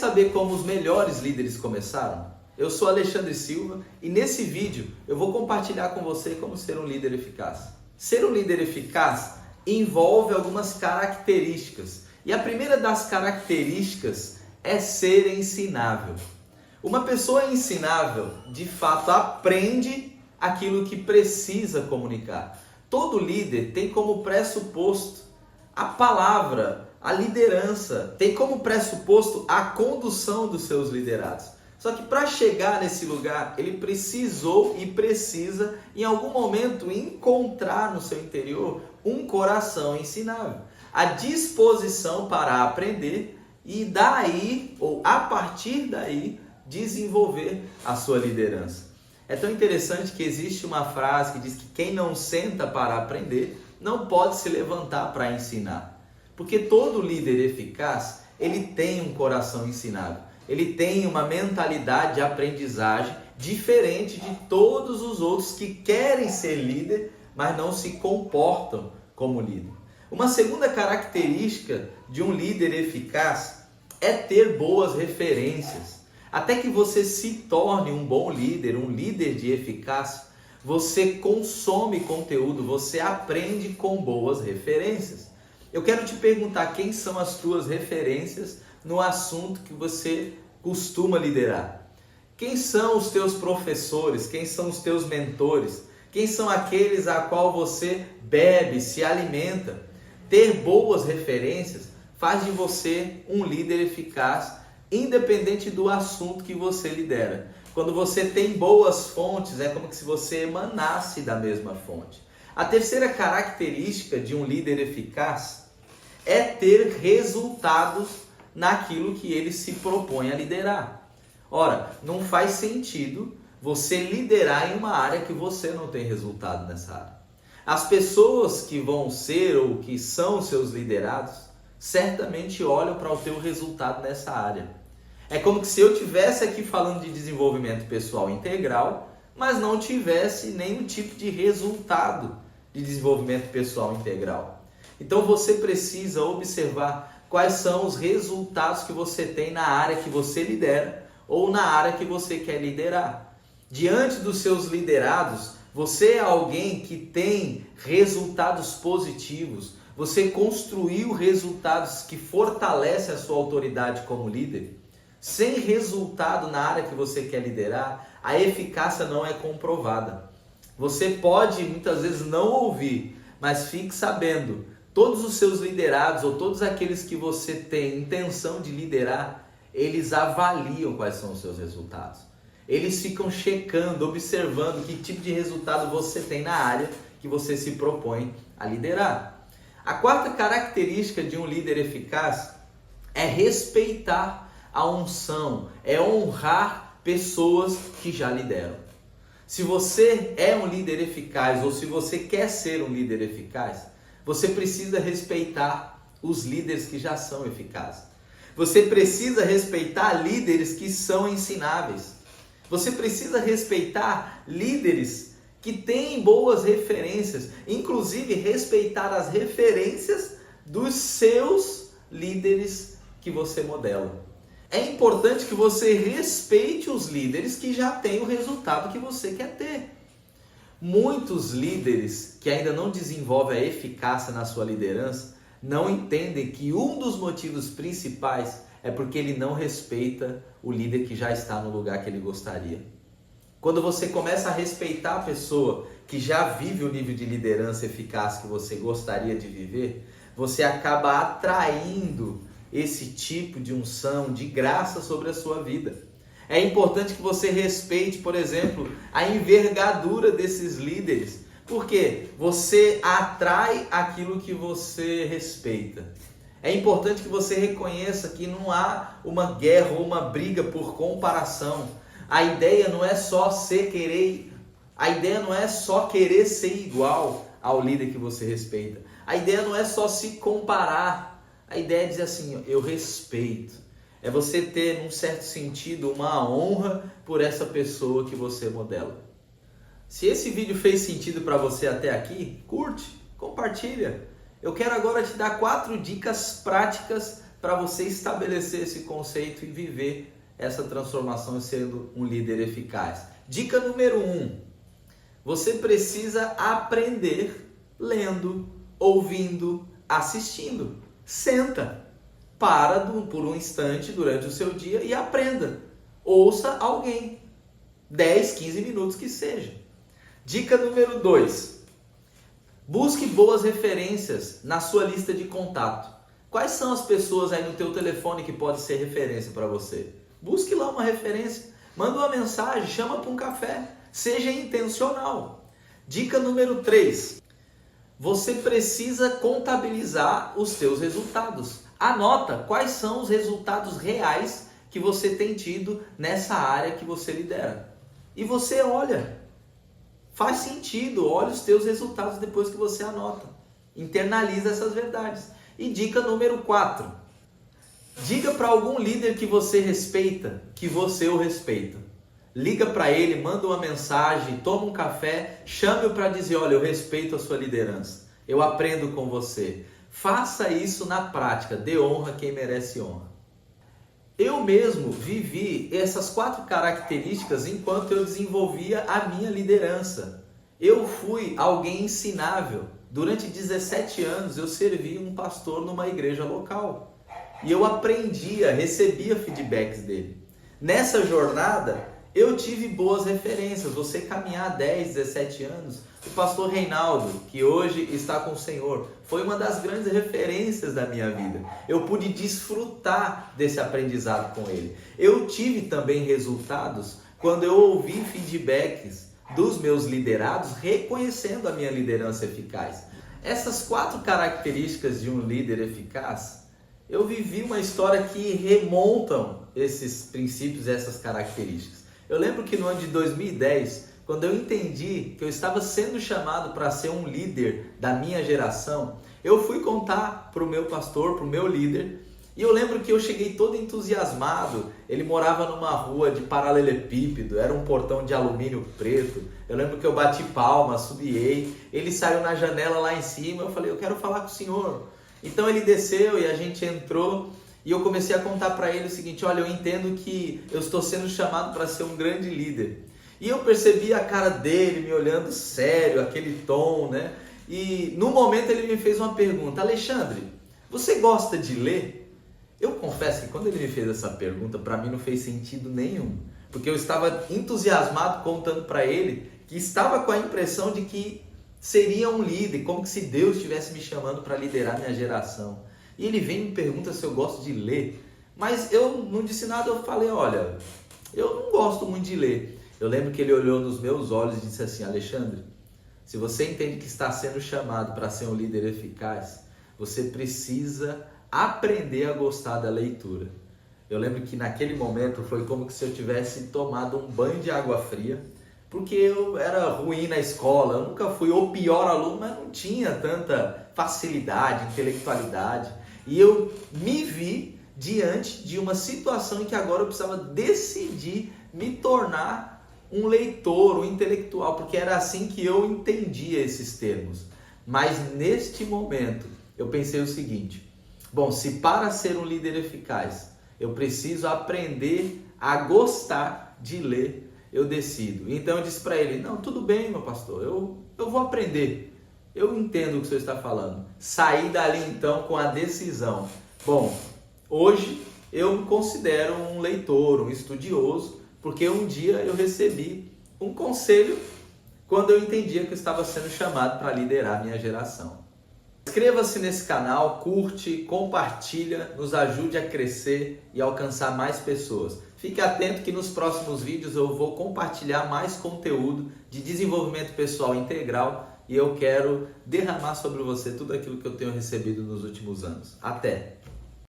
saber como os melhores líderes começaram? Eu sou Alexandre Silva e nesse vídeo eu vou compartilhar com você como ser um líder eficaz. Ser um líder eficaz envolve algumas características e a primeira das características é ser ensinável. Uma pessoa ensinável, de fato, aprende aquilo que precisa comunicar. Todo líder tem como pressuposto a palavra, a liderança, tem como pressuposto a condução dos seus liderados. Só que para chegar nesse lugar, ele precisou e precisa, em algum momento, encontrar no seu interior um coração ensinável, a disposição para aprender e daí, ou a partir daí, desenvolver a sua liderança. É tão interessante que existe uma frase que diz que quem não senta para aprender não pode se levantar para ensinar. Porque todo líder eficaz, ele tem um coração ensinável. Ele tem uma mentalidade de aprendizagem diferente de todos os outros que querem ser líder, mas não se comportam como líder. Uma segunda característica de um líder eficaz é ter boas referências. Até que você se torne um bom líder, um líder de eficácia, você consome conteúdo, você aprende com boas referências. Eu quero te perguntar quem são as tuas referências no assunto que você costuma liderar. Quem são os teus professores? Quem são os teus mentores? Quem são aqueles a qual você bebe, se alimenta? Ter boas referências faz de você um líder eficaz, independente do assunto que você lidera. Quando você tem boas fontes, é como se você emanasse da mesma fonte. A terceira característica de um líder eficaz é ter resultados naquilo que ele se propõe a liderar. Ora, não faz sentido você liderar em uma área que você não tem resultado nessa área. As pessoas que vão ser ou que são seus liderados certamente olham para o teu resultado nessa área. É como se eu estivesse aqui falando de desenvolvimento pessoal integral, mas não tivesse nenhum tipo de resultado de desenvolvimento pessoal integral. Então você precisa observar quais são os resultados que você tem na área que você lidera ou na área que você quer liderar. Diante dos seus liderados, você é alguém que tem resultados positivos, você construiu resultados que fortalecem a sua autoridade como líder. Sem resultado na área que você quer liderar, a eficácia não é comprovada. Você pode muitas vezes não ouvir, mas fique sabendo, todos os seus liderados ou todos aqueles que você tem intenção de liderar, eles avaliam quais são os seus resultados. Eles ficam checando, observando que tipo de resultado você tem na área que você se propõe a liderar. A quarta característica de um líder eficaz é respeitar a unção, é honrar pessoas que já lideram. Se você é um líder eficaz ou se você quer ser um líder eficaz, você precisa respeitar os líderes que já são eficazes. Você precisa respeitar líderes que são ensináveis. Você precisa respeitar líderes que têm boas referências, inclusive respeitar as referências dos seus líderes que você modela. É importante que você respeite os líderes que já têm o resultado que você quer ter. Muitos líderes que ainda não desenvolvem a eficácia na sua liderança não entendem que um dos motivos principais é porque ele não respeita o líder que já está no lugar que ele gostaria. Quando você começa a respeitar a pessoa que já vive o nível de liderança eficaz que você gostaria de viver, você acaba atraindo esse tipo de unção, de graça sobre a sua vida. É importante que você respeite, por exemplo, a envergadura desses líderes, porque você atrai aquilo que você respeita. É importante que você reconheça que não há uma guerra ou uma briga por comparação. A ideia não é só querer ser igual ao líder que você respeita. A ideia não é só se comparar. A ideia é dizer assim, eu respeito. É você ter, num certo sentido, uma honra por essa pessoa que você modela. Se esse vídeo fez sentido para você até aqui, curte, compartilha. Eu quero agora te dar 4 dicas práticas para você estabelecer esse conceito e viver essa transformação sendo um líder eficaz. Dica número 1. Você precisa aprender lendo, ouvindo, assistindo. Senta, para por um instante durante o seu dia e aprenda. Ouça alguém, 10, 15 minutos que seja. Dica número 2. Busque boas referências na sua lista de contato. Quais são as pessoas aí no teu telefone que pode ser referência para você? Busque lá uma referência, manda uma mensagem, chama para um café, seja intencional. Dica número 3. Você precisa contabilizar os seus resultados. Anota quais são os resultados reais que você tem tido nessa área que você lidera. E você olha, faz sentido, olha os teus resultados depois que você anota. Internaliza essas verdades. E dica número 4. Diga para algum líder que você respeita, que você o respeita. Liga para ele, manda uma mensagem, toma um café, chame-o para dizer, olha, eu respeito a sua liderança, eu aprendo com você. Faça isso na prática, dê honra a quem merece honra. Eu mesmo vivi essas 4 características enquanto eu desenvolvia a minha liderança. Eu fui alguém ensinável. Durante 17 anos eu servi um pastor numa igreja local. E eu aprendia, recebia feedbacks dele. Nessa jornada, eu tive boas referências. Você caminhar 10, 17 anos, o pastor Reinaldo, que hoje está com o Senhor, foi uma das grandes referências da minha vida. Eu pude desfrutar desse aprendizado com ele. Eu tive também resultados quando eu ouvi feedbacks dos meus liderados reconhecendo a minha liderança eficaz. Essas 4 características de um líder eficaz, eu vivi uma história que remontam esses princípios, essas características. Eu lembro que no ano de 2010, quando eu entendi que eu estava sendo chamado para ser um líder da minha geração, eu fui contar para o meu pastor, para o meu líder, e eu lembro que eu cheguei todo entusiasmado. Ele morava numa rua de paralelepípedo, era um portão de alumínio preto. Eu lembro que eu bati palma, subiei, ele saiu na janela lá em cima, eu falei, eu quero falar com o senhor. Então ele desceu e a gente entrou e eu comecei a contar para ele o seguinte, olha, eu entendo que eu estou sendo chamado para ser um grande líder. E eu percebi a cara dele me olhando sério, aquele tom, né? E no momento ele me fez uma pergunta, Alexandre, você gosta de ler? Eu confesso que quando ele me fez essa pergunta, para mim não fez sentido nenhum. Porque eu estava entusiasmado contando para ele que estava com a impressão de que seria um líder, como se Deus estivesse me chamando para liderar minha geração. E ele vem e me pergunta se eu gosto de ler. Mas eu não disse nada, eu falei, olha, eu não gosto muito de ler. Eu lembro que ele olhou nos meus olhos e disse assim, Alexandre, se você entende que está sendo chamado para ser um líder eficaz, você precisa aprender a gostar da leitura. Eu lembro que naquele momento foi como se eu tivesse tomado um banho de água fria, porque eu era ruim na escola, eu nunca fui o pior aluno, mas não tinha tanta facilidade, intelectualidade. E eu me vi diante de uma situação em que agora eu precisava decidir me tornar um leitor, um intelectual, porque era assim que eu entendia esses termos. Mas neste momento eu pensei o seguinte, bom, se para ser um líder eficaz eu preciso aprender a gostar de ler, eu decido. Então eu disse para ele, não, tudo bem, meu pastor, eu vou aprender. Eu entendo o que o senhor está falando. Saí dali então com a decisão. Bom, hoje eu me considero um leitor, um estudioso, porque um dia eu recebi um conselho quando eu entendia que eu estava sendo chamado para liderar a minha geração. Inscreva-se nesse canal, curte, compartilha, nos ajude a crescer e alcançar mais pessoas. Fique atento que nos próximos vídeos eu vou compartilhar mais conteúdo de desenvolvimento pessoal integral e eu quero derramar sobre você tudo aquilo que eu tenho recebido nos últimos anos. Até!